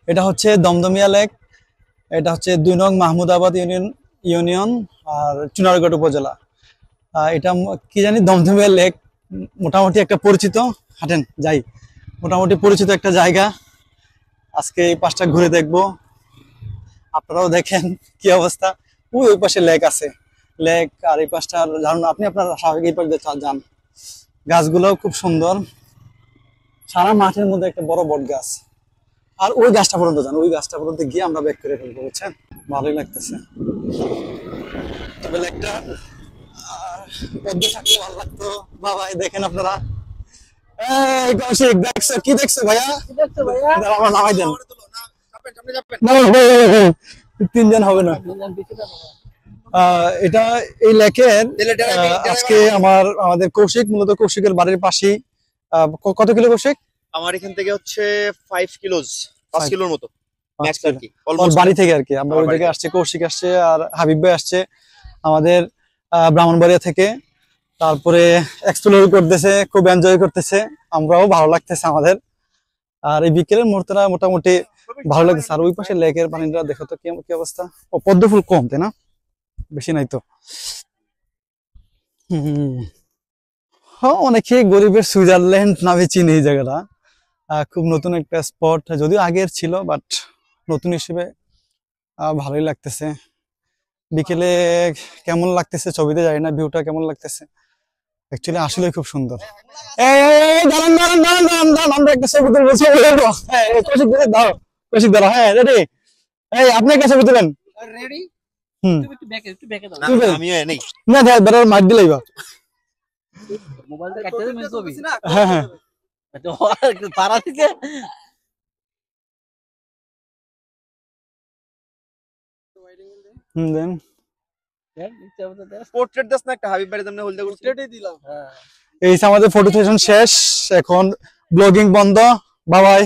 এটা হচ্ছে দমদমিয়া লেক। এটা হচ্ছে 2 নং মাহমুদাবাদ ইউনিয়ন আর চুনারগড় উপজেলা। এটা কি জানি দমদমিয়া লেক, মোটামুটি একটা পরিচিত, হাঁটেন যাই, মোটামুটি পরিচিত একটা জায়গা। আজকে এই পাশটা ঘুরে দেখবো, আপনারাও দেখেন কি অবস্থা। ওই পাশে লেক আছে, লেক, আর এই পাশটা জানুন আপনি, আপনার স্বাভাবিক এই পাশে যান। গাছগুলোও খুব সুন্দর, সারা মাঠের মধ্যে একটা বড় বট গাছ। আর ওই গাছটা পর্যন্ত যান, ওই গাছটা পর্যন্ত গিয়ে আমরা ব্যাক করে ফেলবো, বুঝছেন? ভালোই লাগতেছে। তবে লেকটা পদ্ম থাকলে ভালো লাগতো। বাবা দেখেন আপনারা, এই কৌশিক দেখছো, কি দেখছো ভাইয়া? আমার নামাই দেন। তিনজন হবে না। এটা এই লেকের আজকে আমাদের কৌশিক, মূলত কৌশিকের বাড়ির পাশেই। কত কিলো কৌশিক? আমার এখান থেকে হচ্ছে 5 কিলোর মতো ম্যাক্স আর কি, ওর বাড়ি থেকে আর কি। আমরা ওই জায়গায় আসছে, কৌশিক আসছে আর হাবিব ভাই আসছে আমাদের ব্রাহ্মণবাড়িয়া থেকে। তারপরে এক্সপ্লোর করতেছে, খুব এনজয় করতেছে, আমরাও ভালো লাগতেছে আমাদের। আর এই বিকেলের মুহূর্তটা মোটামুটি ভালো লাগতেছে। আর ওই পাশে লেকের পানিটা দেখো তো কি অবস্থা। ও পদ্ম ফুল কম, তাই না? বেশি নাই তো। হ্যাঁ, অনেকে গরিবের সুইজারল্যান্ড নামে চিনি এই জায়গাটা। খুব নতুন একটা স্পট, যদিও আগের ছিল, বাট নতুন হিসেবে ভালোই লাগতেছে। বিকেলে কেমন লাগতেছে ছবিতে জানি না, ভিউটা কেমন লাগতেছে অ্যাকচুয়ালি, আসলে খুব সুন্দর। আমরা একটা ছবি তুলবো, ছবি তুলবো। কৌশিক দাও, কৌশিক দাও। হ্যাঁ রেডি। এই আপনি একটা ছবি তুলেন। রেডি? আমিও নেই না, বেটার মাইক দিলেই বা। মোবাইলটা কাটতে দেবে ছবি। হ্যাঁ হ্যাঁ, তো পাড়া থেকে দেন পোর্ট্রেট দাস না একটা হাবিব ভাই সামনে হলদে করতে দিলাম। হ্যাঁ, এই আমাদের ফটো সেশন শেষ, এখন ব্লগিং বন্ধ। বাবাই।